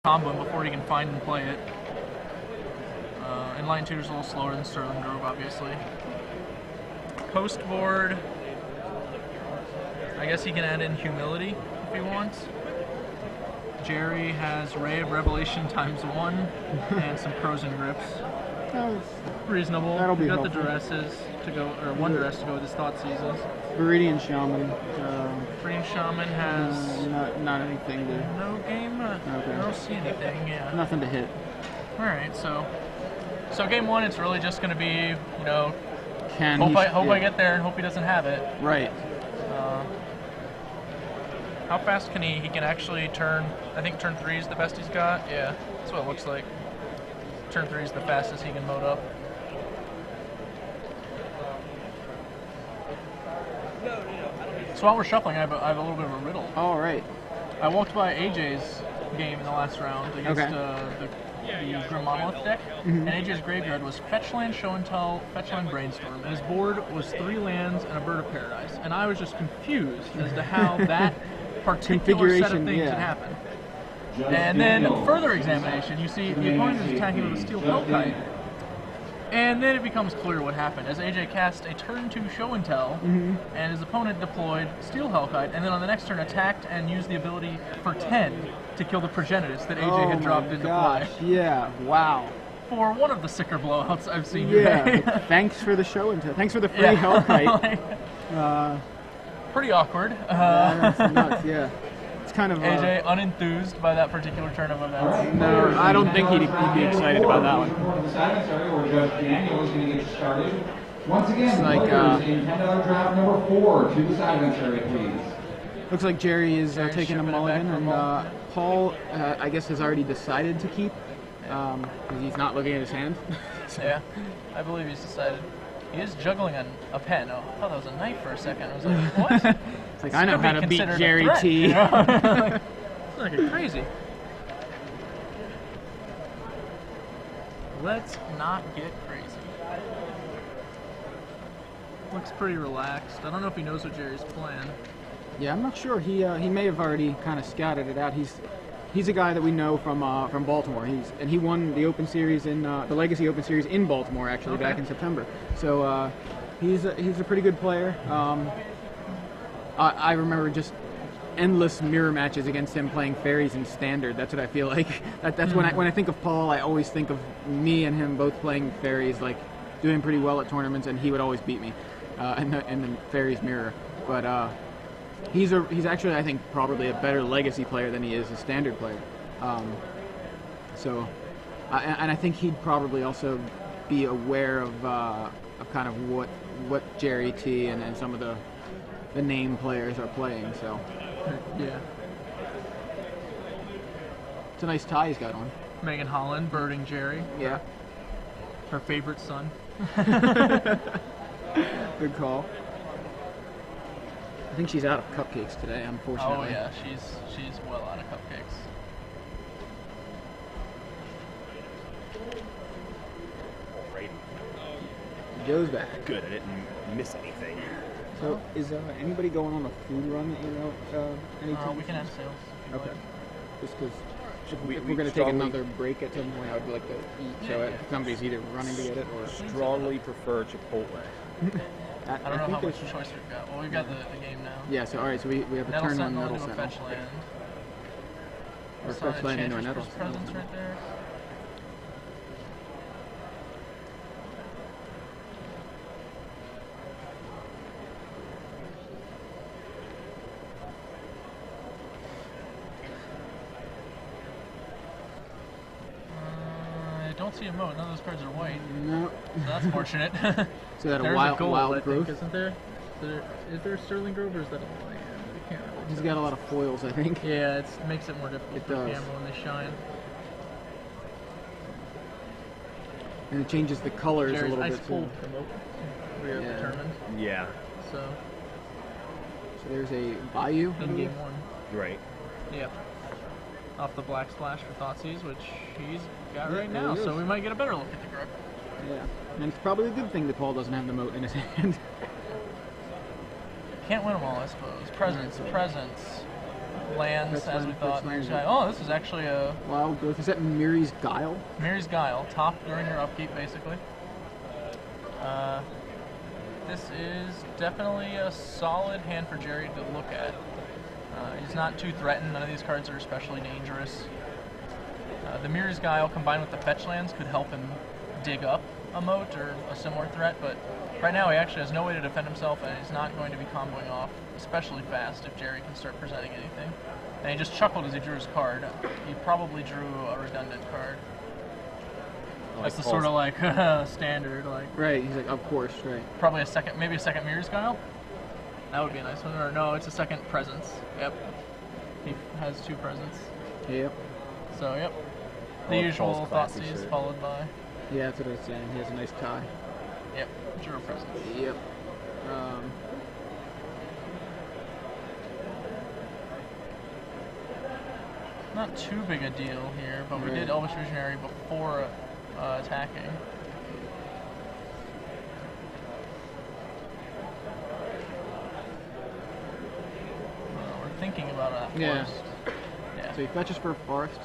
combo him before he can find and play it. Inline tutor's a little slower than Sterling Grove, obviously. Post board, I guess he can add in Humility if he wants. Gerry has Ray of Revelation ×1 and some Crows and Grips. Reasonable. That'll be We got helpful. the dresses to go, or one dress to go with his Thought Seasons. Viridian Shaman. Green Shaman has not anything to. no game. Okay. I don't see anything. Yeah. Nothing to hit. All right. So game one, it's really just going to be, you know, Can hope he, I get there and hope he doesn't have it. Right. How fast can he? He can actually turn. I think turn 3 is the best he's got. Yeah, that's what it looks like. Turn 3 is the fastest he can mode up. So while we're shuffling, I have a little bit of a riddle. All right. I walked by AJ's game in the last round against the Grim Monolith deck, and AJ's graveyard was Fetchland, Show and Tell, Fetchland, Brainstorm, and his board was 3 lands and a Bird of Paradise, and I was just confused as to how that particular set of things can happen. And then further examination, you see the opponent is attacking with a Steel Hellkite, and then it becomes clear what happened as AJ cast a turn 2 Show and Tell, and his opponent deployed Steel Hellkite, and then on the next turn attacked and used the ability for 10 to kill the Progenitus that AJ had dropped into play. Yeah, wow. For one of the sicker blowouts I've seen Yeah, today. thanks for the show and tell. Thanks for the free Hellkite. Pretty awkward. That's nuts, yeah. It's kind of... AJ unenthused by that particular turn of events. No, I don't think he'd be excited about that one. Once again, It's like, in $10 draft number 4 to the side area, please. Looks like Gerry is Gerry's taking a shipping it mulligan, back for and Paul, I guess, has already decided to keep, because he's not looking at his hand. So. Yeah, I believe he's decided. He is juggling a pen. Oh, I thought that was a knife for a second. I was like, what? It's like, I know how to beat considered a Gerry threat, T. you know? It's like crazy. Let's not get crazy. Looks pretty relaxed. I don't know if he knows what Gerry's playing. Yeah, I'm not sure. He may have already kind of scouted it out. He's a guy that we know from Baltimore. He won the Open Series in the Legacy Open Series in Baltimore actually back in September. So he's a pretty good player. I remember just endless mirror matches against him playing fairies in Standard. That's what I feel like. That's when I think of Paul, I always think of me and him both playing fairies, like doing pretty well at tournaments, and he would always beat me in the fairies mirror. But he's actually, I think, probably a better Legacy player than he is a Standard player. And I think he'd probably also be aware of kind of what Gerry T and some of the name players are playing. So Yeah. it's a nice tie he's got on. Megan Holland birding Gerry. Yeah. Her favorite son. Good call. I think she's out of cupcakes today, unfortunately. Oh yeah, she's well out of cupcakes. Joe's back. Good, I didn't miss anything. So, is anybody going on a food run that you know anytime? We can have sales. Okay. Just because if We we're going to take strongly- another break at some point, I would like to eat. So if somebody's either running to get it or... Strongly prefer Chipotle. I don't know how much there's- choice we've got. Well, we've got the game now. Yeah, so alright, so we have a Nettle turn one Sentinel Nettle into a Sentinel. fetch land. Or Sign fetch land into a Enchantress Nettle Presence Sentinel. right there. I don't see a moat. None of those cards are white. No. So that's fortunate. So that a There's wild, gold, wild I growth. think, isn't there? Is there a Sterling Grove or is that a land? I can't really He's tell. got a lot of foils, I think. Yeah, it makes it more difficult It for does. camera when they shine. And it changes the colors Gerry's a little ice bit cold too. promote. We are Yeah. determined. Yeah, So So there's a Bayou. I in believe. game one. right. Yep. Off the Black Splash for Thoughtseas, which he's got Yeah, right there now, he so is. we might get a better look at the grip. Yeah. And it's probably a good thing that Paul doesn't have the moat in his hand. Can't win them all, I suppose. Presents, Right. presents. lands That's as we fine, thought. that's fine. Oh, this is actually a Wild Growth. Is that Miri's Guile? Miri's Guile, top during your upkeep, basically. This is definitely a solid hand for Gerry to look at. He's not too threatened. None of these cards are especially dangerous. The Miri's Guile combined with the fetch lands could help him dig up a moat or a similar threat, but right now he actually has no way to defend himself, and he's not going to be comboing off especially fast if Gerry can start presenting anything. And he just chuckled as he drew his card. He probably drew a redundant card. That's the sort of like standard, like. Right. He's like, of course, right. Probably maybe a second Miri's Guile. That would be a nice one. Or no, it's a second Presence. Yep. He has 2 Presents. Yep. So yep. The usual Thoughtseize followed by. Yeah, that's what I was saying. He has a nice tie. Yep. Drew a Presence. Yep. Not too big a deal here, but we did Elvish Visionary before attacking. We're thinking about that forest. Yeah. So he fetches for a forest.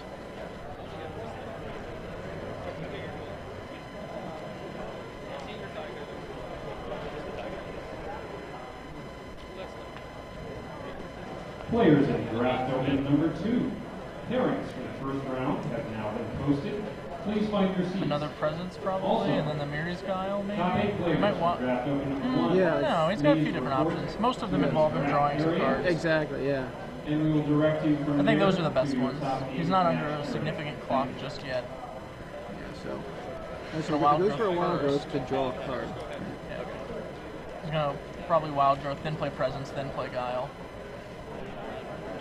Players in draft token number 2. Pairings for the first round have now been posted. Please find your seats. Another Presence probably, Also, and then the Miri's Guile maybe. Top 8 players He might in want. draft token number 1. Yeah. No, he's got a few different options. Most of them involve him drawing some cards. Exactly. Yeah. And we will direct you from I think there those are the best to ones. top 8 He's not under draft a token. significant clock just yet. Yeah. So. So Wild Goes for a Growth Wild first. Growth to draw a card. Yeah. He's gonna probably Wild Growth, then play Presence, then play Guile.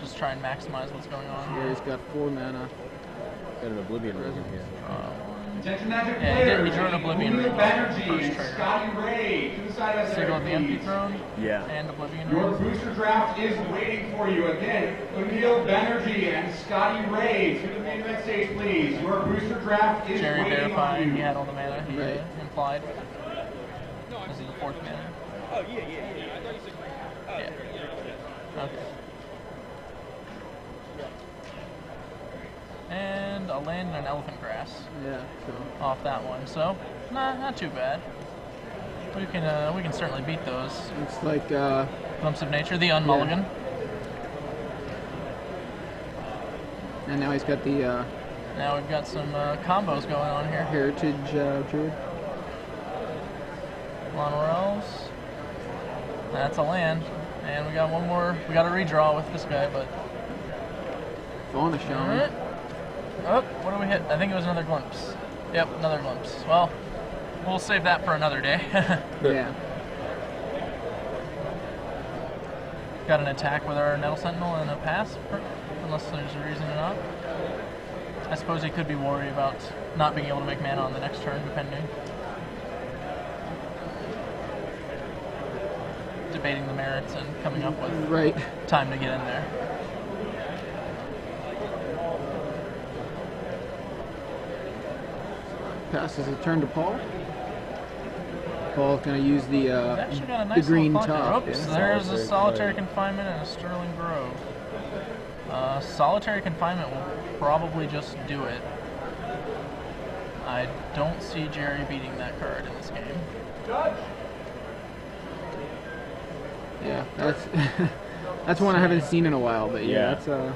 Just try and maximize what's going on. Yeah, he's got 4 mana. Got an Oblivion Ring in here. Attention Magic Yeah, players. he drew an Oblivion Ring Banerjee first and trigger. Scotty Ray to the side of Sigil of the Empty please. Throne Yeah. and Oblivion Your Ring. booster draft is waiting for you. Again, O'Neill Banerjee and Scotty Ray to the main event stage, please. Your booster draft is Gerry waiting on verifying you. he had all the mana he Right. implied. This is the 4th mana. Oh, yeah. Yeah. Okay. And a land and an Elephant Grass Yeah. So. off that one. So, not too bad. We can certainly beat those. It's like Glimpse of Nature, the Unmulligan. and now he's got the Now we've got some combos going on here. Heritage Druid. Mono Elves. That's a land. And we got one more. We got a redraw with this guy, but. Fauna Shaman. Oh, what do we hit? I think it was another Glimpse. Yep, another Glimpse. Well, we'll save that for another day. Yeah. Got an attack with our Nettle Sentinel and a pass, unless there's a reason to not. I suppose he could be worried about not being able to make mana on the next turn, depending. Debating the merits and coming up with Right. time to get in there. Passes the turn to Paul. Paul's going to use the Actually got a nice green little top. Oops, Yeah. there's a Solitary Confinement and a Sterling Grove. Solitary Confinement will probably just do it. I don't see Gerry beating that card in this game. Yeah, that's that's one I haven't seen in a while, but yeah, Yeah.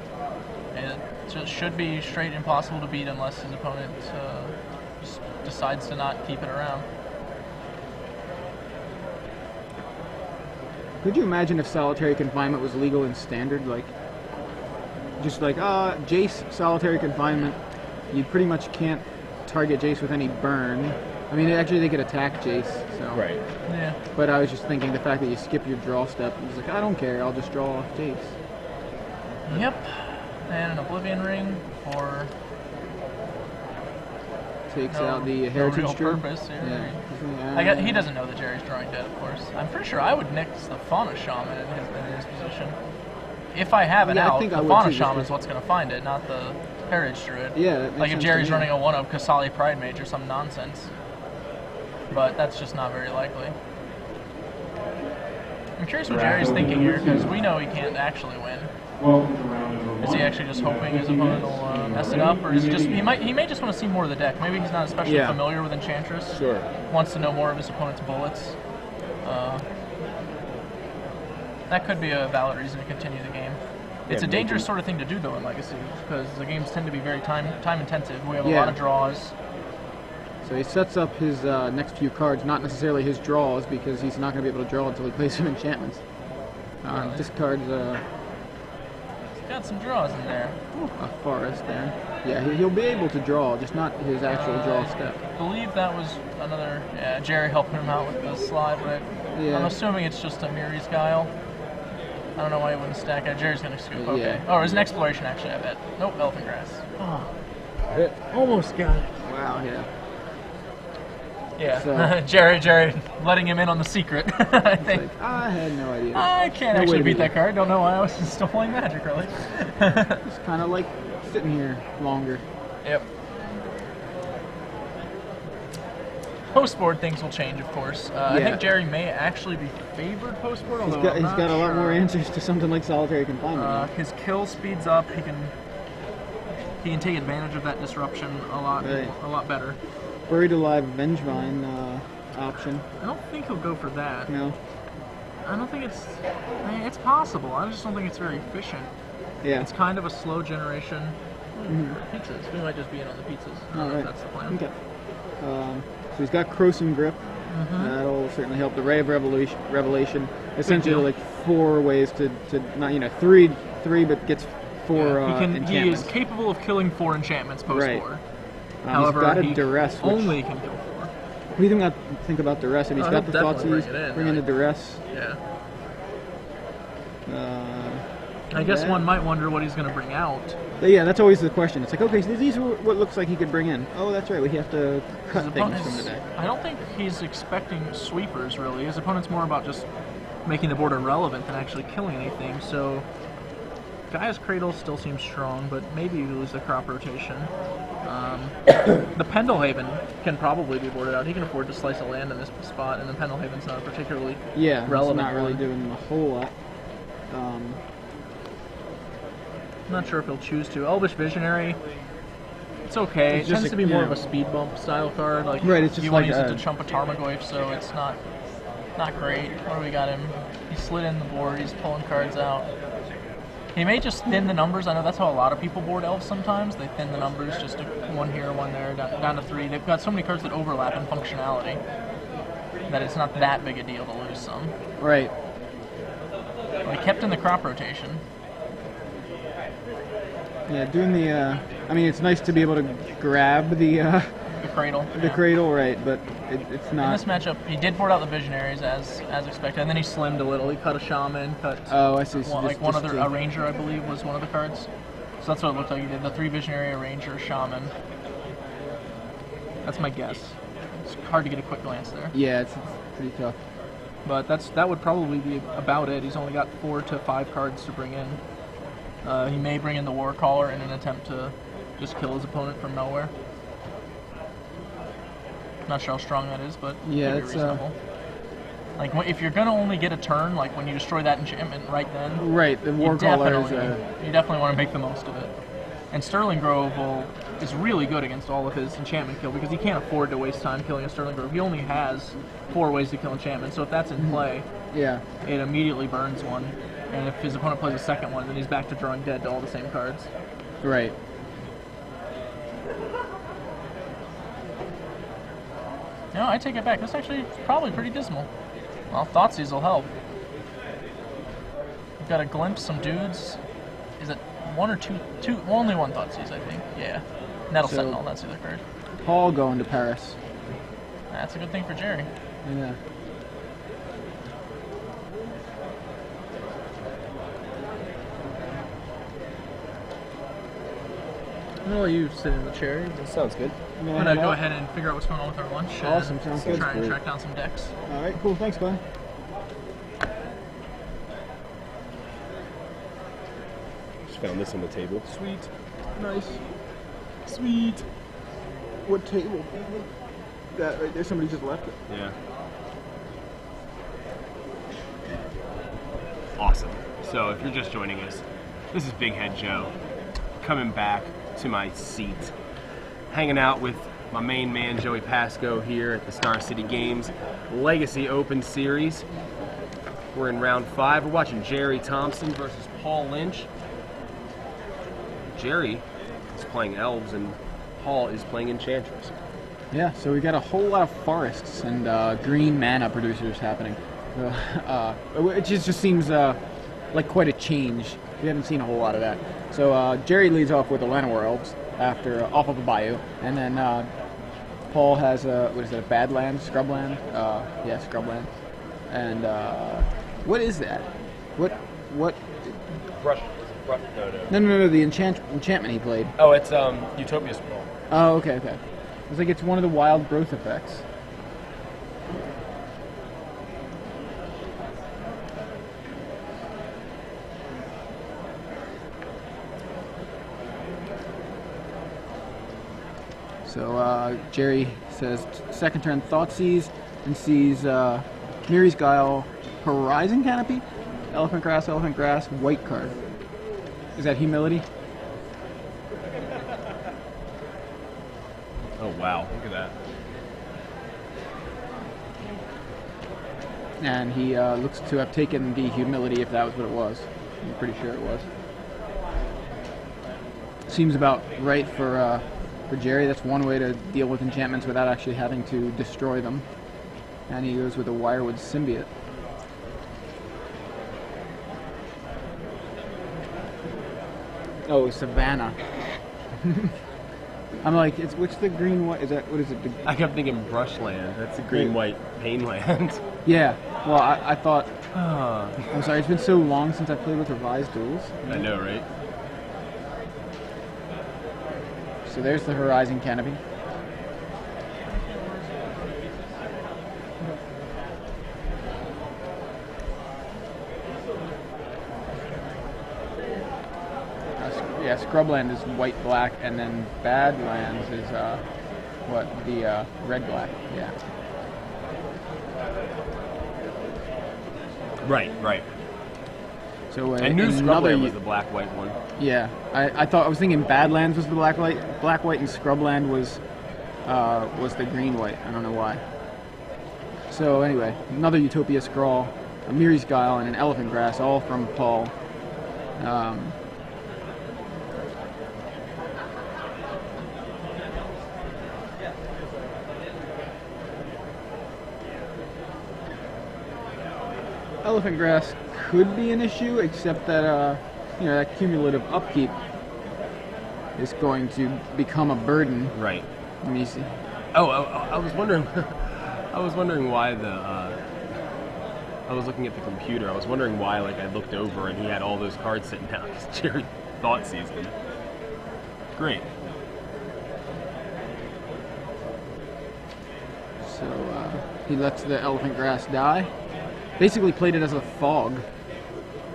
that's It just should be straight impossible to beat unless his opponent just decides to not keep it around. Could you imagine if solitary confinement was legal in standard, like just like Jace solitary confinement, you pretty much can't target Jace with any burn. I mean, actually they could attack Jace, so. Right. Yeah. But I was just thinking the fact that you skip your draw step, he's like, I don't care, I'll just draw off Jace. Yep. And an Oblivion Ring for Takes no, out the no heritage real tree. purpose. Yeah. I guess he doesn't know that Gerry's drawing dead, of course. I'm pretty sure I would nix the Fauna Shaman in his position. If I have it Yeah, I out, think the I would Fauna too, just Shaman's because- what's going to find it, not the Heritage Druid. Yeah, that makes like if sense Gerry's to me. running a 1-of Kasali Pride Mage or some nonsense. But that's just not very likely. I'm curious what Gerry's thinking here, because we know he can't actually win. Welcome to round number 1. Is he actually just hoping his opponent will mess it up, or is he just he may just want to see more of the deck? Maybe he's not especially familiar with Enchantress. Sure. Wants to know more of his opponent's bullets. That could be a valid reason to continue the game. It's a dangerous sort of thing to do though in Legacy, because the games tend to be very time intensive. We have a lot of draws. So he sets up his next few cards, not necessarily his draws, because he's not going to be able to draw until he plays some enchantments. Discards got some draws in there. a forest there. Yeah, he'll be able to draw, just not his actual draw step. I believe that was another Gerry helping him out with the slide, but I'm assuming it's just a Miri's Guile. I don't know why he wouldn't stack it. Gerry's going to scoop. Okay. Yeah. Oh, it was an exploration actually, I bet. Nope, Elephant Grass. Oh. Almost got it. Wow, yeah. Yeah, So, Gerry letting him in on the secret, I think. Like, I had no idea. I can't No way actually to beat beat that card. Don't know why I was still playing Magic, really. It's kind of like sitting here longer. Yep. Post-board things will change, of course. I think Gerry may actually be favored post-board, although He's got a lot more answers to something like Solitary Confinement. his kill speeds up. He can take advantage of that disruption a lot better. Buried Alive Vengevine option. I don't think he'll go for that. No. I don't think it's possible. I just don't think it's very efficient. Yeah. It's kind of a slow generation. Pizzas. We might just be in on the pizzas. I don't know if that's the plan. Okay. So he's got Crowsome Grip. That'll certainly help. The Ray of Revelation. Essentially, like 4 ways to not three, but gets 4 enchantments. He is capable of killing 4 enchantments post-board. However, he's got a Duress. Which, only can kill 4. What do you think about Duress? Have you got the thoughts of bring in the Duress? Yeah. I guess one might wonder what he's going to bring out. Yeah, that's always the question. It's like, okay, so these are what looks like he could bring in. Oh, that's right. We have to cut things from the deck. I don't think he's expecting sweepers, really. His opponent's more about just making the board irrelevant than actually killing anything. So, Gaia's Cradle still seems strong, but maybe you lose the crop rotation. The Pendelhaven can probably be boarded out. He can afford to slice a land in this spot, and the Pendelhaven's not particularly relevant. It's not really doing a whole lot. I'm not sure if he'll choose to. Elvish Visionary, it's okay. It tends to be more of a speed bump style card. Like it's just you want to use it to chump a Tarmogoyf, so it's not great. What do we got him? He slid in the board. He's pulling cards out. He may just thin the numbers. I know that's how a lot of people board elves sometimes. They thin the numbers just to 1 here, 1 there, down to 3. They've got so many cards that overlap in functionality that it's not that big a deal to lose some. Right. Well, he kept in the crop rotation. Yeah, doing the. I mean, it's nice to be able to grab the cradle. The cradle, right? But it's not. In this matchup, he did board out the Visionaries as expected, and then he slimmed a little. He cut a Shaman, cut. Oh, I see. So a Ranger, I believe, was one of the cards. So that's what it looked like. He did the 3 Visionary, a Ranger, a Shaman. That's my guess. It's hard to get a quick glance there. Yeah, it's pretty tough. But that would probably be about it. He's only got 4 to 5 cards to bring in. He may bring in the War Caller in an attempt to just kill his opponent from nowhere. Not sure how strong that is, but yeah, it's reasonable. Like if you're gonna only get a turn, like when you destroy that enchantment right then, right? The War Caller is you definitely want to make the most of it. And Sterling Grove is really good against all of his enchantment kill because he can't afford to waste time killing a Sterling Grove. He only has 4 ways to kill enchantment, so if that's in play, it immediately burns one. And if his opponent plays a second one, then he's back to drawing dead to all the same cards. Right. No, I take it back. This actually is probably pretty dismal. Well, Thoughtseize will help. We've got a glimpse, some dudes. Is it 1 or 2? Only 1 Thoughtseize, I think. Yeah. Nettle Sentinel, that's the other card. Paul going to Paris. That's a good thing for Gerry. Yeah. I'm gonna let you sit in the chair. That sounds good. I'm gonna go ahead and figure out what's going on with our lunch. Awesome, sounds good. Try and track down some decks. All right, cool. Thanks, bud. Just found this on the table. Sweet. Nice. Sweet. What table? That right there. Somebody just left it. Yeah. Awesome. So if you're just joining us, This is Big Head Joe, coming back to my seat, hanging out with my main man Joey Pasco here at the Star City Games Legacy Open Series. We're in round 5. We're watching Gerry Thompson versus Paul Lynch. Gerry is playing Elves and Paul is playing Enchantress. Yeah, so we got a whole lot of forests and green mana producers happening. It just seems like quite a change. We haven't seen a whole lot of that. So Gerry leads off with the Llanowar Elves after off of a bayou, and then Paul has a Badland, Scrubland? Yeah, Scrubland. And what is that? What? Brush. No, the enchantment he played. Oh, it's Utopia Scroll. Oh, okay. It's like it's one of the wild growth effects. So Gerry says second turn Thoughtseize and sees Mirri's Guile, Horizon Canopy, Elephant Grass, White card. Is that Humility? Oh wow, look at that. And he looks to have taken the Humility if that was what it was. I'm pretty sure it was. Seems about right for Gerry. That's one way to deal with enchantments without actually having to destroy them. And he goes with a Wirewood Symbiote. Oh, Savannah. I'm like, what's the green white? Is that what is it? I kept thinking Brushland. That's a green-white Painland. Yeah. Well, I thought. I'm sorry. It's been so long since I played with revised duels. I know, right? So there's the Horizon Canopy. Yeah, Scrubland is white-black, and then Badlands is the red-black. Yeah. Right. So I knew Scrubland was the black-white one. Yeah, I was thinking Badlands was the black-white, and Scrubland was the green-white. I don't know why. So anyway, another Utopia Scrawl, a Mirri's Guile, and an Elephant Grass, all from Paul. Elephant Grass could be an issue, except that that cumulative upkeep is going to become a burden. Right. Let me see. Oh, I was wondering. I was wondering why I was looking at the computer. I was wondering why, like, I looked over and he had all those cards sitting down because Gerry Thoughtseize them. Great. So he lets the Elephant Grass die. Basically played it as a fog.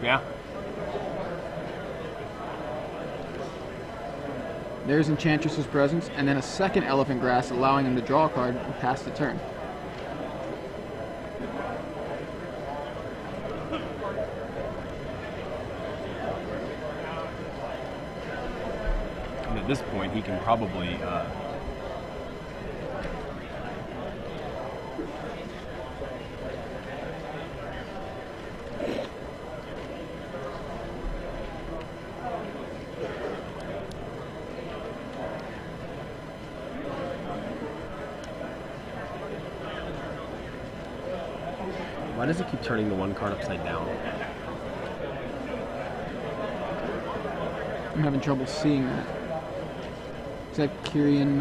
Yeah. There's Enchantress's Presence, and then a second Elephant Grass, allowing him to draw a card and pass the turn. And at this point, he can probably why does it keep turning the one card upside down? I'm having trouble seeing that. Is that Kyrian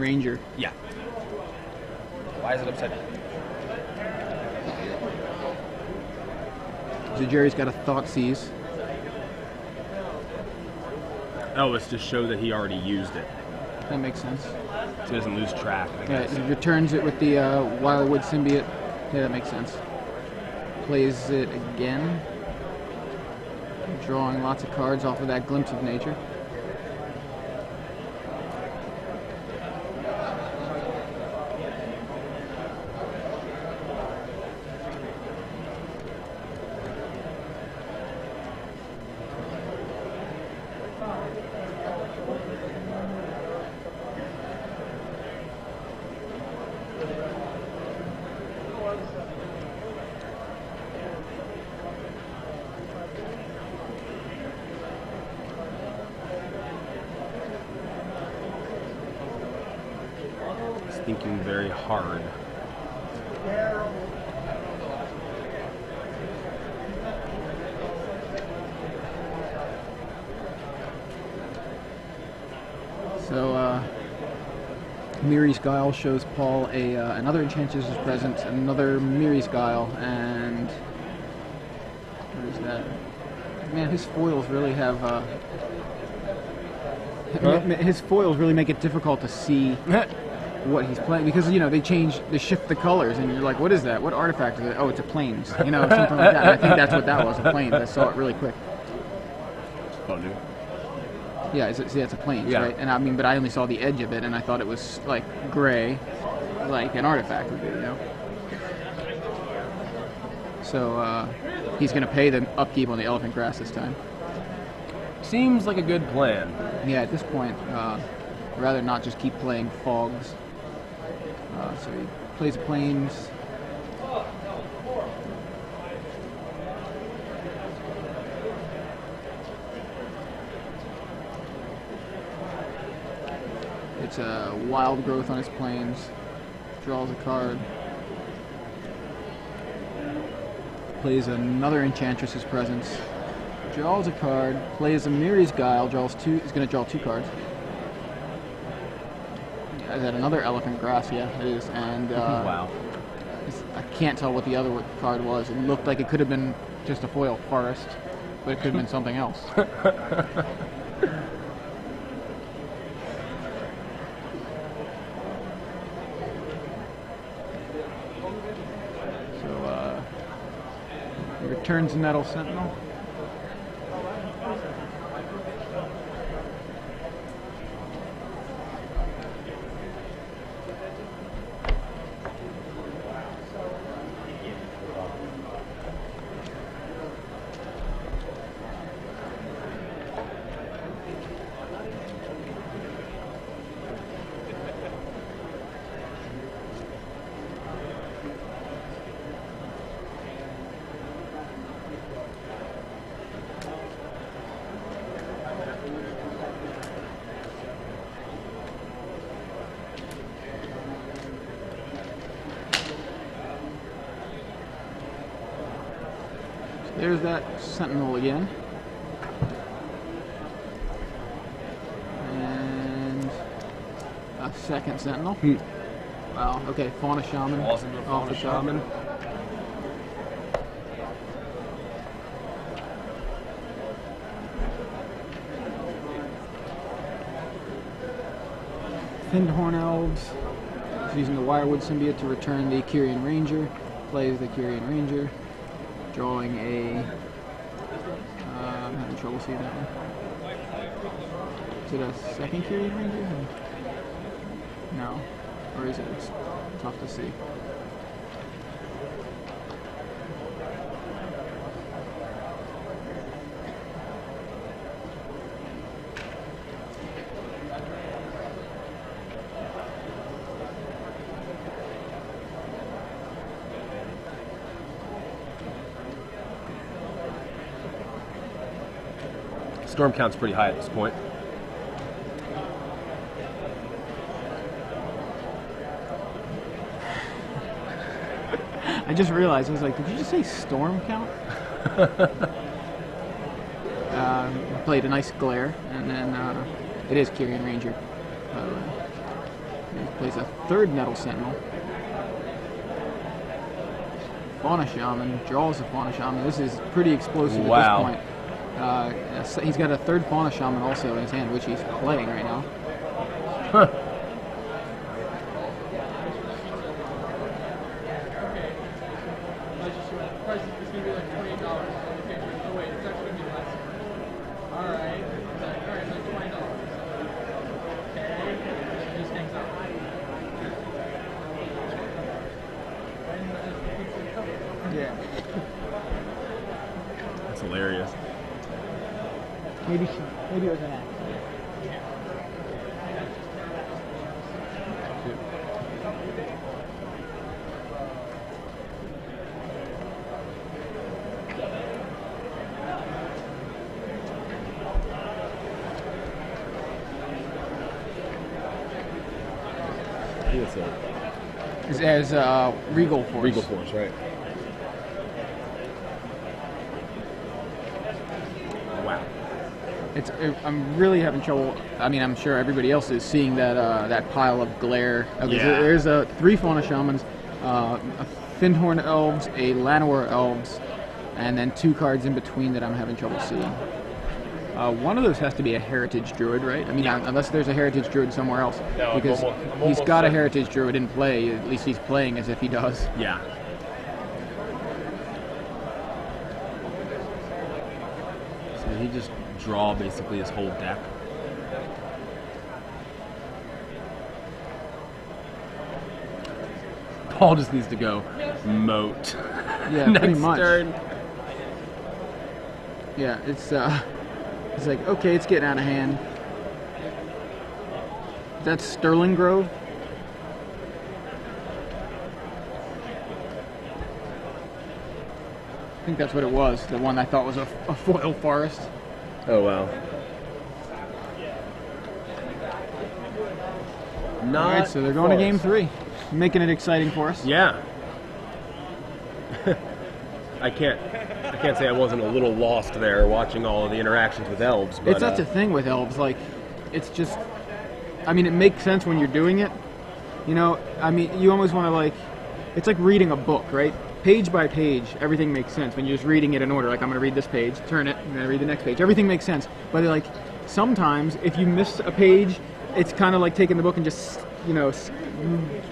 Ranger? Yeah. Why is it upside down? So Gerry's got a Thoughtseize. Oh, it's to show that he already used it. That makes sense. So he doesn't lose track, I Yeah, guess. he returns it with the Wirewood Symbiote. Yeah, that makes sense. Plays it again. Drawing lots of cards off of that Glimpse of Nature. thinking very hard. So, Miri's Guile shows Paul another Enchantress's Presence, another Miri's Guile, and what is that? Man, his foils really have. His foils really make it difficult to see what he's playing because they shift the colors, and you're like, what is that? What artifact is it? Oh, it's a plains, something like that. And I think that's what that was, a plains. I saw it really quick. Oh, dude. Yeah, it's a plains, yeah. Right? And I mean, but I only saw the edge of it, and I thought it was like gray, like an artifact would be, So he's going to pay the upkeep on the elephant grass this time. Seems like a good plan. Yeah, at this point, I'd rather not just keep playing fogs. So he plays plains. It's a wild growth on his plains. Draws a card. Plays another Enchantress's Presence. Draws a card. Plays a Miri's Guile. Draws two. He's going to draw 2 cards. Is that another elephant grass? Yeah, it is. And wow. I can't tell what the other card was. It looked like it could have been just a foil forest, but it could have been something else. He returns Nettle Sentinel. There's that Sentinel again. And a second Sentinel. Wow, okay, Fauna Shaman. Awesome, Fauna Shaman. Thinned Horn Elves. He's using the Wirewood Symbiote to return the Kyrian Ranger. Plays the Kyrian Ranger. Drawing a... I'm having trouble seeing that one. Is it a second Kyrian Ranger? No. Or is it? It's tough to see. Storm count's pretty high at this point. I just realized, I was like, did you just say storm count? Played a nice glare, and then it is Kyrian Ranger. He plays a third Nettle Sentinel. Fauna Shaman, draws a Fauna Shaman. This is pretty explosive at this point. He's got a third Fauna Shaman also in his hand, which he's playing right now. Okay, price is going to be like $28. Okay, oh wait, it's actually going to be less. Alright, so $20. Okay, these things up. Yeah. That's hilarious. Maybe it was an accident. What's that? As Regal Force. Regal Force, right? Wow. I'm really having trouble. I mean, I'm sure everybody else is seeing that that pile of glare. Okay, Yeah. so there's 3 Fauna Shamans, a Fyndhorn Elves, a Llanowar Elves, and then 2 cards in between that I'm having trouble seeing. One of those has to be a Heritage Druid, right? I mean, unless there's a Heritage Druid somewhere else. No, because he's got a Heritage Druid in play. At least he's playing as if he does. Yeah. So he just draw basically his whole deck. Paul just needs to go moat. Yeah, Next pretty much. turn. Yeah, it's like, okay, it's getting out of hand. That's Sterling Grove. I think that's what it was. The one I thought was a foil forest. Oh wow. Not All right, so they're going to game forest. 3, making it exciting for us. Yeah. I can't say I wasn't a little lost there watching all of the interactions with elves. But, It's such a thing with elves. Like, it's just, I mean, it makes sense when you're doing it. You know, I mean, you almost want to, like, it's like reading a book, right? Page by page, everything makes sense when you're just reading it in order. Like, I'm going to read this page, turn it, I'm going to read the next page. Everything makes sense. But, like, sometimes if you miss a page, it's kind of like taking the book and just, you know,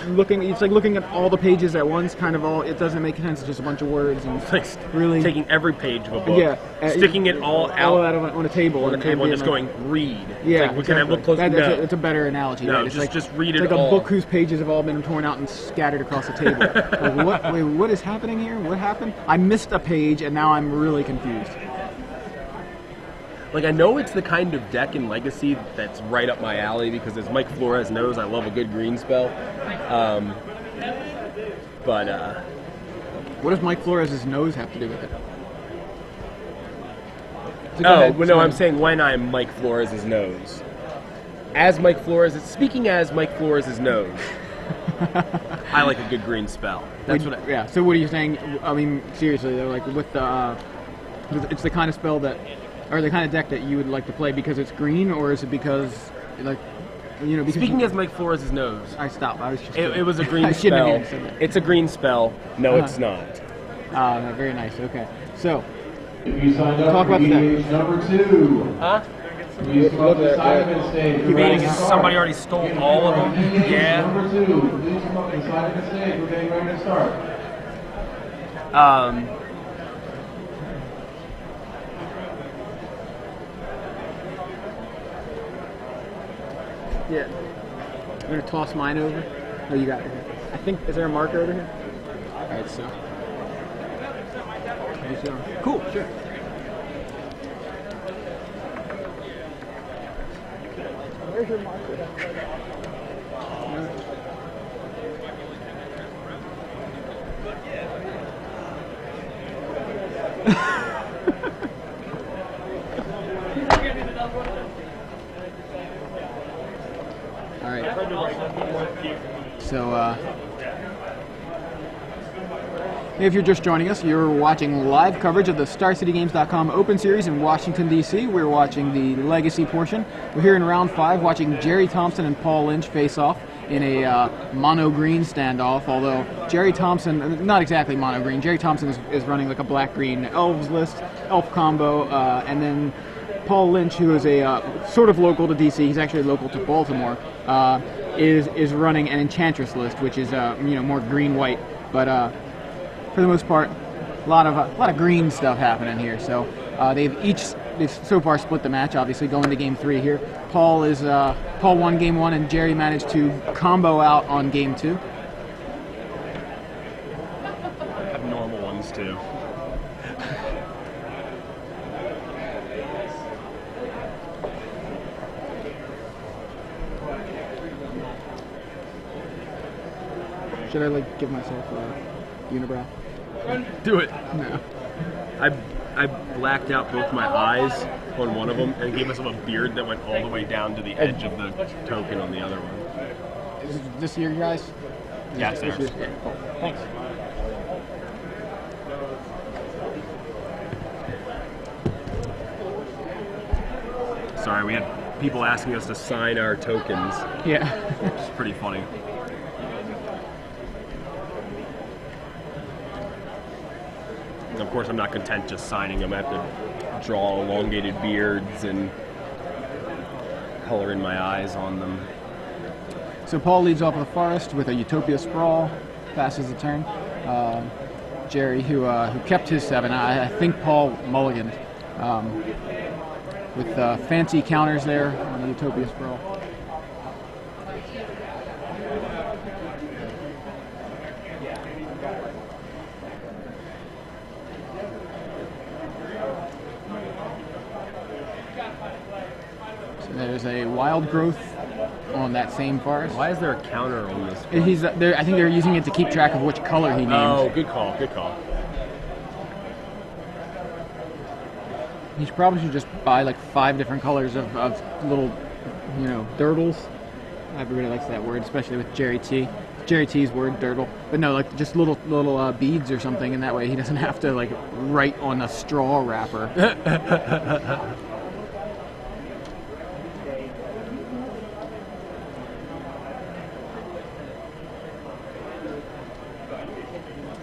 looking. It's like looking at all the pages at once. Kind of all. It doesn't make sense. It's just a bunch of words and like really taking every page of a book, yeah, sticking it all out on a table, and just like, going read. Yeah, it's like, can I look close? It's a better analogy. No, right? It's just read it like all. a book whose pages have all been torn out and scattered across the table. Like, what? Wait, what is happening here? What happened? I missed a page and now I'm really confused. Like, I know it's the kind of deck in Legacy that's right up my alley because, as Mike Flores knows, I love a good green spell. What does Mike Flores' nose have to do with it? So I'm saying when I'm Mike Flores' nose. Speaking as Mike Flores' nose, I like a good green spell. That's what yeah, so what are you saying? I mean, seriously, though, like, with the, it's the kind of spell that, or the kind of deck that you would like to play because it's green, or is it because, like, you know, because... Speaking as Mike Flores' nose. I stopped. I was just... It was a green I shouldn't spell. have said that. It's a green spell. No, it's not. No, very nice. Okay. So, If you signed up talk for about the EDH number 2, Huh? please come up to the side event stage. You mean somebody already stole all of them? EDH Yeah. number 2, please come up to the side event stage. We're getting ready to start. yeah. I'm going to toss mine over. Oh, you got it. I think, is there a marker over here? All right, so. Cool, sure. Where's your marker? All right. So, if you're just joining us, you're watching live coverage of the StarCityGames.com Open Series in Washington, D.C. We're watching the Legacy portion. We're here in round 5 watching Gerry Thompson and Paul Lynch face off in a mono-green standoff, although Gerry Thompson, not exactly mono-green, Gerry Thompson is running like a black-green elves list, elf combo, and then Paul Lynch, who is a sort of local to DC, he's actually local to Baltimore, is running an Enchantress list, which is more green-white, but for the most part, a lot of green stuff happening here. So they've so far split the match. Obviously, going to game 3 here. Paul won game 1, and Gerry managed to combo out on game 2. I have normal ones too. Should I like give myself a unibrow? Do it. No. I blacked out both my eyes on one of them and gave myself a beard that went all the way down to the edge of the token on the other one. Is this year, guys? Yeah, it's theirs. Yeah, cool. Thanks. Sorry, we had people asking us to sign our tokens. Yeah. It's pretty funny. And of course, I'm not content just signing them. I have to draw elongated beards and color in my eyes on them. So Paul leads off of the forest with a Utopia Sprawl, passes the turn. Gerry, who kept his 7, I think Paul mulliganed, with fancy counters there on the Utopia Sprawl. So there's a Wild Growth on that same forest. Why is there a counter on this one? I think they're using it to keep track of which color he named. Oh, good call, good call. He probably should just buy like 5 different colors of little, dirtles. Everybody likes that word, especially with Gerry T. Gerry T's word, dirtle. But no, like just little beads or something, and that way he doesn't have to like write on a straw wrapper.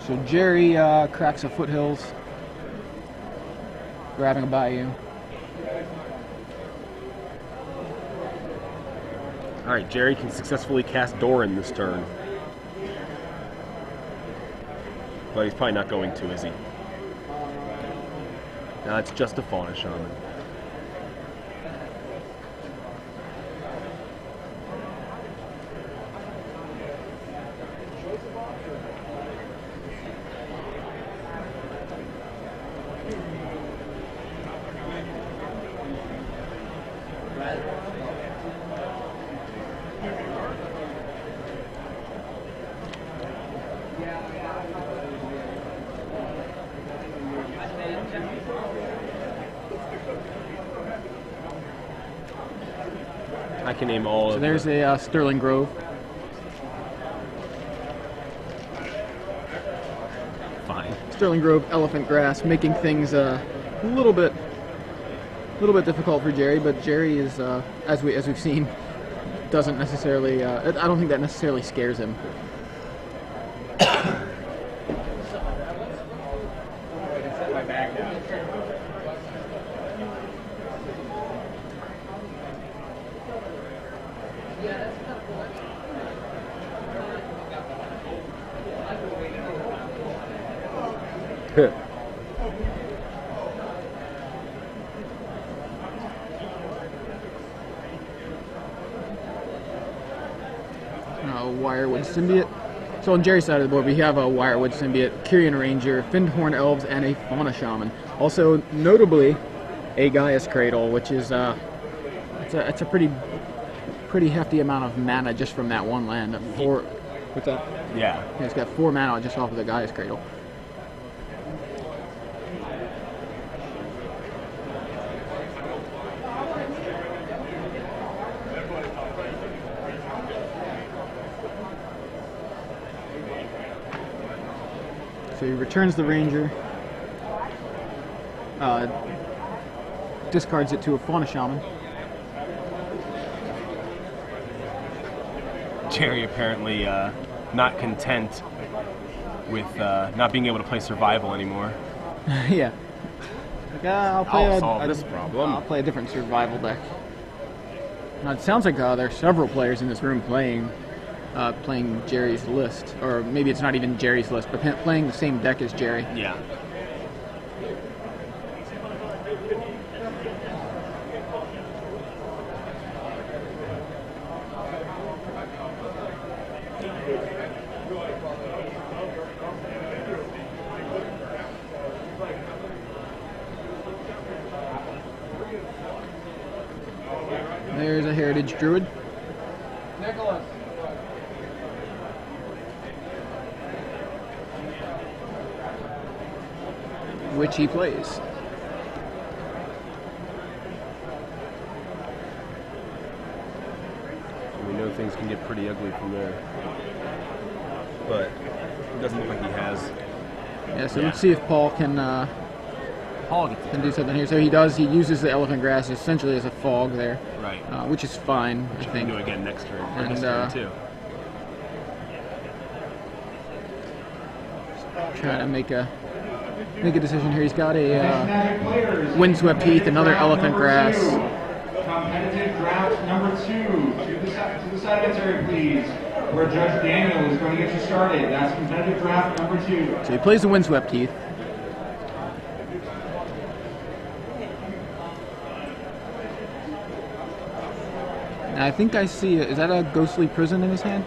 So Gerry cracks a foothills, grabbing a bayou. All right, Gerry can successfully cast Doran this turn. But he's probably not going to, is he? No, it's just a Fauna Shaman. I can name all So of there's a Sterling Grove. Fine. Sterling Grove, Elephant Grass, making things a little bit difficult for Gerry, but Gerry is, as we've seen, doesn't necessarily. I don't think that necessarily scares him. Wirewood Symbiote. So on Gerry's side of the board, we have a Wirewood Symbiote, Kyrian Ranger, Findhorn Elves, and a Fauna Shaman. Also, notably, a Gaia's Cradle, which is it's a pretty hefty amount of mana just from that one land. What's that? Yeah. He's got 4 mana just off of the Gaia's Cradle. So he returns the Ranger, discards it to a Fauna Shaman. Gerry apparently not content with not being able to play survival anymore. Yeah. Like, I'll solve this problem. I'll play a different survival deck. Now, it sounds like there are several players in this room playing Gerry's list, or maybe it's not even Gerry's list, but playing the same deck as Gerry. Yeah. There's a Heritage Druid. Nicholas. Which he plays. We know things can get pretty ugly from there. But it doesn't look like he has. Yeah, so let's see if Paul can do something here. So he does. He uses the elephant grass essentially as a fog there, right? Which is fine, I think. Can do again next turn. And this turn too. Trying to make a decision here. He's got a windswept heath, another elephant grass. Competitive draft number 2 to the side of the area, please. Where Judge Daniel is going to get you started. That's competitive draft number 2. So he plays the windswept heath. And I think I see. Is that a ghostly prison in his hand?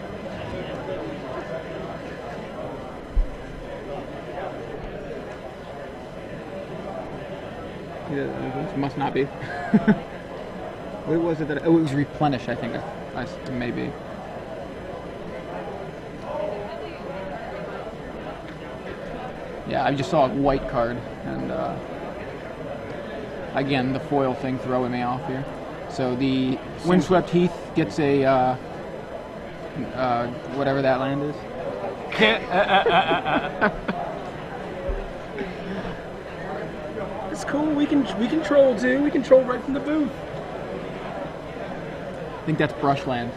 It must not be. What was it that? Oh, it was replenish. I think. Maybe. Yeah, I just saw a white card, and again the foil thing throwing me off here. So the windswept heath gets a whatever that land is. It's cool. We can troll too. We can troll right from the booth. I think that's brushland.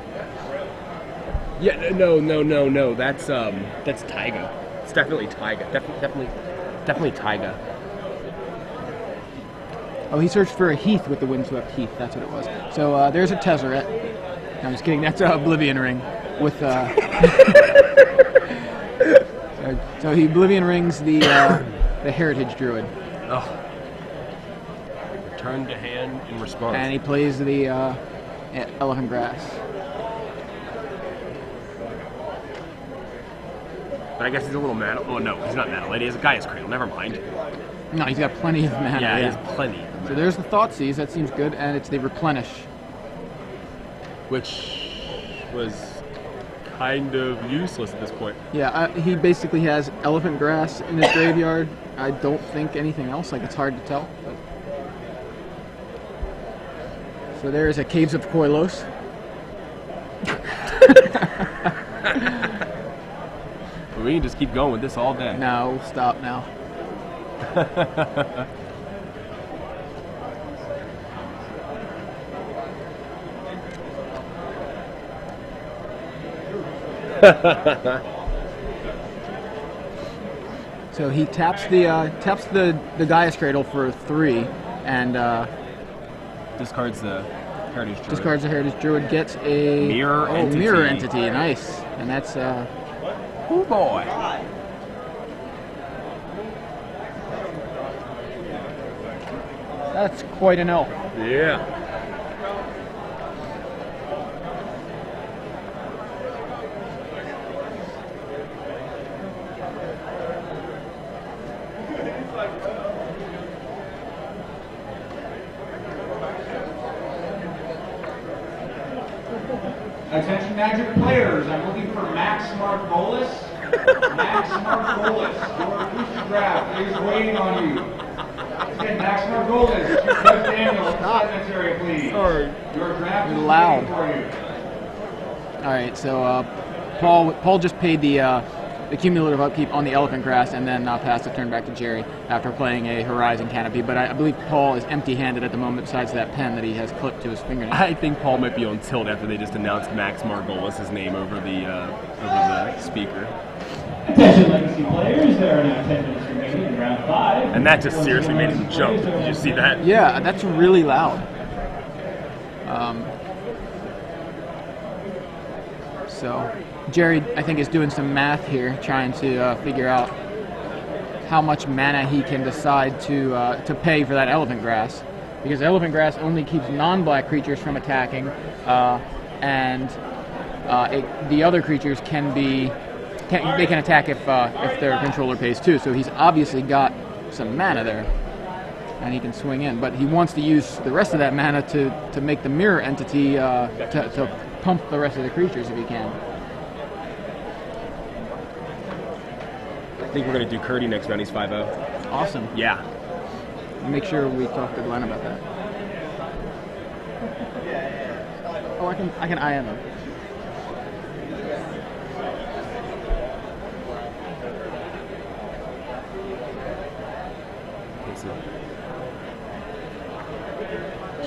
Yeah, no. That's taiga. It's definitely taiga. Definitely taiga. Oh, he searched for a heath with the windswept heath. That's what it was. So there's a Tezzeret. No, I'm just kidding. That's an Oblivion Ring with. So he Oblivion Rings the Heritage Druid. Oh. Return to hand in response. And he plays the elephant grass. But I guess he's a little mad. Oh no, he's not mad. He has a Gaia's Cradle. Never mind. No, he's got plenty of mana. Yeah, he has plenty. So there's the Thoughtseize. That seems good, and it's the Replenish, which was kind of useless at this point. Yeah, he basically has elephant grass in his graveyard. I don't think anything else. Like, it's hard to tell. But. So there is a Caves of Koilos. We can just keep going with this all day. No, stop now. So he taps the Gaia's Cradle for 3, and discards the Heritage Druid. Discards the Heritage Druid, gets a mirror entity. Mirror entity, nice, and that's oh boy. That's quite an elf. Yeah. Attention Magic players, I'm looking for Max Margolis. Max Margolis, your booster draft is waiting on you. Again, Max Margolis, Judge Daniel, secretary, please. Sorry. Your draft is loud waiting for you. All right, so Paul just paid the cumulative upkeep on the elephant grass, and then passed the turn back to Gerry after playing a Horizon Canopy. But I believe Paul is empty-handed at the moment, besides that pen that he has clipped to his fingernail. I think Paul might be on tilt after they just announced Max Margolis' name over the speaker. Attention Legacy players, there are now 10 minutes remaining in round 5. And that just seriously made him jump. Did you see that? Yeah, that's really loud. So Gerry, I think, is doing some math here, trying to figure out how much mana he can decide to pay for that elephant grass, because elephant grass only keeps non-black creatures from attacking, and the other creatures can attack if their controller pays too. So he's obviously got some mana there, and he can swing in. But he wants to use the rest of that mana to make the mirror entity to pump the rest of the creatures if he can. I think we're going to do Curdy next round. He's 5-0. Awesome. Yeah. Make sure we talk to Glenn about that. Oh, I can IM him.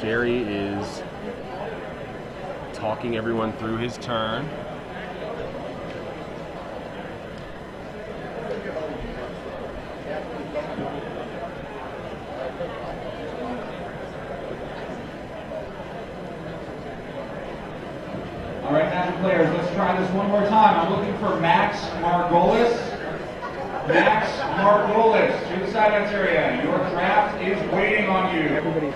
Gerry is talking everyone through his turn. All right, Magic players, let's try this one more time. I'm looking for Max Margolis. Max Margolis, to the sidelines area. Your draft is waiting on you. Everybody's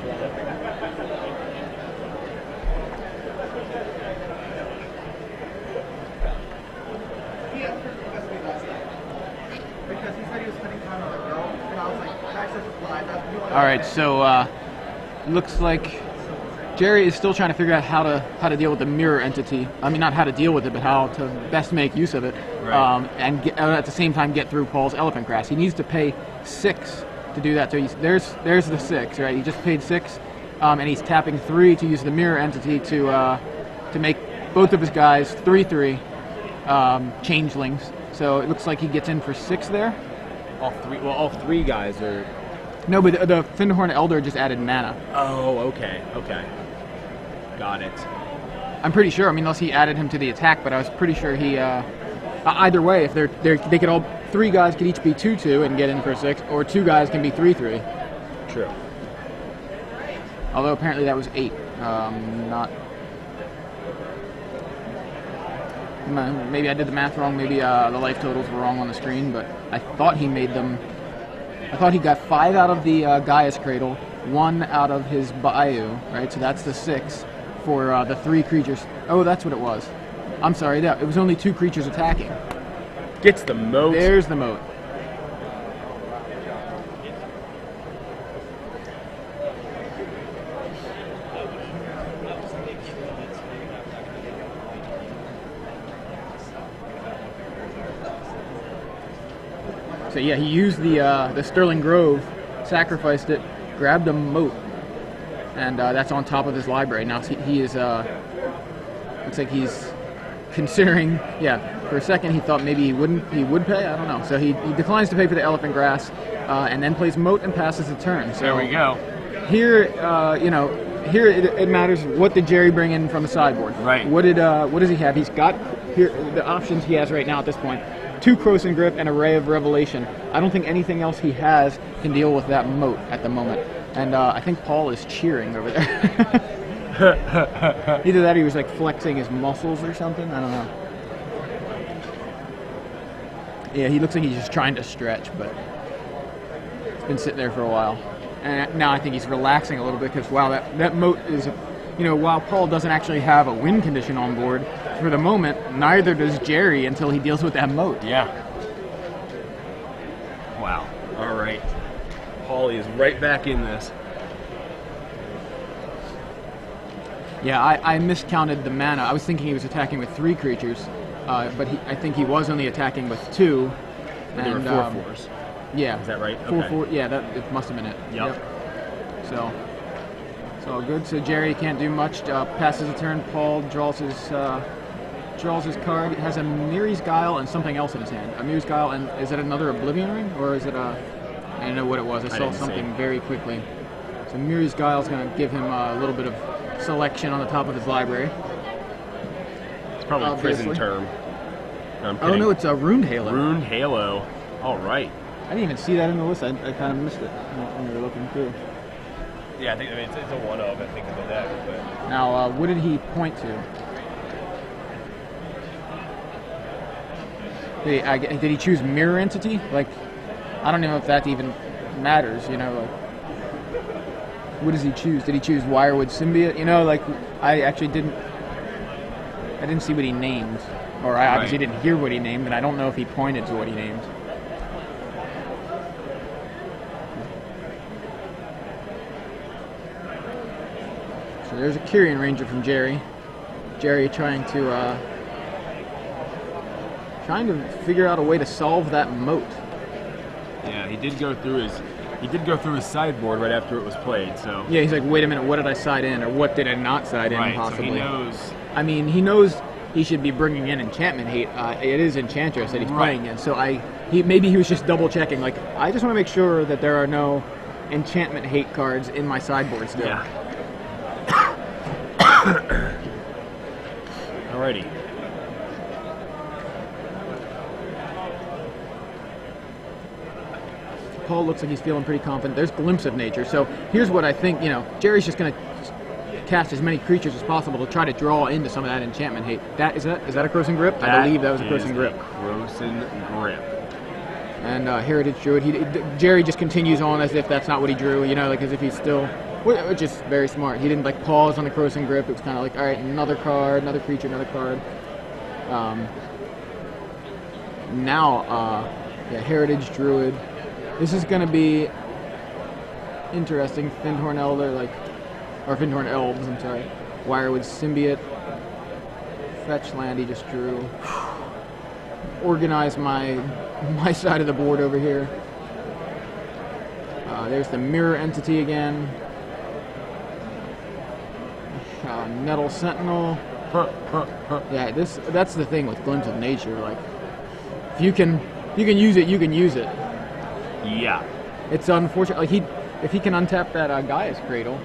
All right, so looks like Gerry is still trying to figure out how to deal with the mirror entity. I mean, not how to deal with it, but how to best make use of it, Right. and at the same time get through Paul's elephant grass. He needs to pay 6 to do that. So there's the 6, right? He just paid 6, and he's tapping 3 to use the mirror entity to make both of his guys 3/3 changelings. So it looks like he gets in for 6 there. All three guys are. No, but the Findhorn Elder just added mana. Oh, okay. Got it. I'm pretty sure. I mean, unless he added him to the attack, but I was pretty sure he. Either way, if they could all 3 guys could each be 2/2 and get in for 6, or 2 guys can be 3/3. True. Although apparently that was 8. Not. Maybe I did the math wrong. Maybe the life totals were wrong on the screen, but I thought he made them. I thought he got 5 out of the Gaia's Cradle, 1 out of his Bayou, right? So that's the 6 for the 3 creatures. Oh, that's what it was. I'm sorry, it was only 2 creatures attacking. Gets the moat. There's the moat. So yeah, he used the Sterling Grove, sacrificed it, grabbed a moat, and that's on top of his library. Now he is, looks like he's considering, yeah, for a second he thought maybe he would pay, I don't know. So he declines to pay for the elephant grass, and then plays moat and passes the turn. So There we go. Here, here it matters. What did Gerry bring in from the sideboard? Right. What does he have? He's got here the options he has right now at this point: 2 Croson Grip and a Ray of Revelation. I don't think anything else he has can deal with that moat at the moment. And I think Paul is cheering over there. Either that or he was like flexing his muscles or something. I don't know. Yeah, he looks like he's just trying to stretch, but it's been sitting there for a while. And now I think he's relaxing a little bit because, wow, that moat is, while Paul doesn't actually have a win condition on board, for the moment, neither does Gerry until he deals with that moat. Yeah. Wow. All right. Paulie is right back in this. Yeah, I miscounted the mana. I was thinking he was attacking with 3 creatures, but I think he was only attacking with 2. But there were 4/4s. Yeah. Is that right? 4/4. Yeah, it must have been it. Yep. So it's all good. So Gerry can't do much. Passes a turn. Paul draws his card. He has a Miri's Guile and something else in his hand. A Miri's Guile, and is it another Oblivion Ring, or is it a? I don't know what it was. I saw didn't something see. very quickly. So Miri's Guile is going to give him a little bit of selection on the top of his library. It's probably a Obviously. prison term. No, I'm Oh kidding. no, it's a Runed Halo. Rune Halo. All right. I didn't even see that in the list. I kind of missed it when we were looking through. Yeah, I think it's a one of, I think, of the deck. But Now, what did he point to? Did he choose Mirror Entity? Like, I don't know if that even matters, Like, what does he choose? Did he choose Wirewood Symbiote? Like, I didn't see what he named. Or I obviously Right. didn't hear what he named, and I don't know if he pointed to what he named. So there's a Kyrian Ranger from Gerry. Gerry trying to figure out a way to solve that moat. Yeah, he did go through his sideboard right after it was played. So Yeah, he's like, wait a minute, what did I side in, or what did I not side in? right. Possibly. So he knows. I mean, he knows he should be bringing in enchantment hate. It is Enchantress that he's playing in. So maybe he was just double checking. Like, I just want to make sure that there are no enchantment hate cards in my sideboard still. Yeah. Alrighty. Paul looks like he's feeling pretty confident. There's glimpse of nature. So here's what I think, Jerry's just going to cast as many creatures as possible to try to draw into some of that enchantment hate. Is that a Croson Grip? I believe that was a Croson Grip. Croson Grip. And Heritage Druid. Jerry just continues on as if that's not what he drew, as if he's still, which is very smart. He didn't pause on the Croson Grip. It was kind of like, all right, another card, another creature, another card. Heritage Druid. This is going to be interesting. Fyndhorn Elder, or Fyndhorn Elves, I'm sorry. Wirewood Symbiote. Fetch land he just drew. Organize my side of the board over here. There's the Mirror Entity again. Nettle Sentinel. Yeah, that's the thing with Glimpse of Nature. If you can use it, you can use it. Yeah. It's unfortunate. If he can untap that Gaia's Cradle,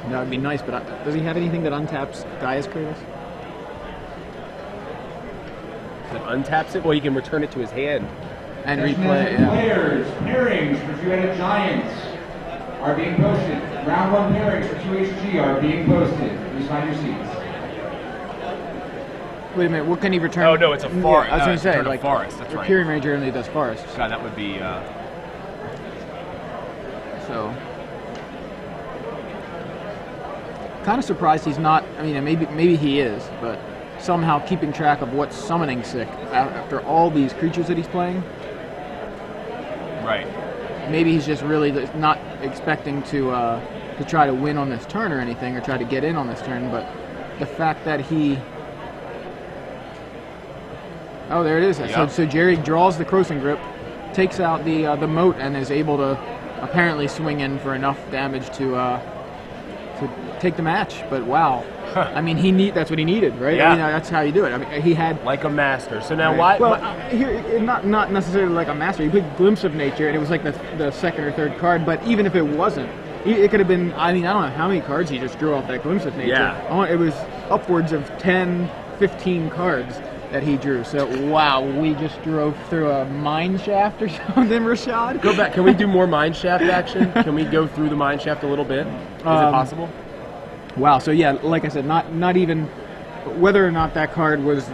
that would be nice. But does he have anything that untaps Gaia's Cradles? That untaps it? Well, you can return it to his hand. And replay it, yeah. Players, pairings for two-headed giants are being posted. Round 1 pairings for 2HG are being posted. Please find your seats. Wait a minute, what can he return? Oh, no, it's a forest. Yeah, I was going to say, a forest, that's right. Curing Ranger only does forests. God, that would be... So... kind of surprised he's not, maybe he is, but somehow keeping track of what's summoning sick after all these creatures that he's playing. Right. Maybe he's just really not expecting to try to win on this turn or anything, or try to get in on this turn, but the fact that he... Oh, there it is. Yep. So Gerry draws the Croson Grip, takes out the moat, and is able to apparently swing in for enough damage to take the match. But wow, that's what he needed, right? Yeah. That's how you do it. He had like a master. So now right. why? Here, not necessarily like a master. He played Glimpse of Nature, and it was like the second or third card. But even if it wasn't, it could have been. I don't know how many cards he just drew off that Glimpse of Nature. Yeah. It was upwards of 10, 15 cards that he drew. So wow, we just drove through a mine shaft or something, Rashad. Go back. Can we do more mine shaft action? Can we go through the mine shaft a little bit? Is it possible? Wow. So yeah, like I said, not even whether or not that card was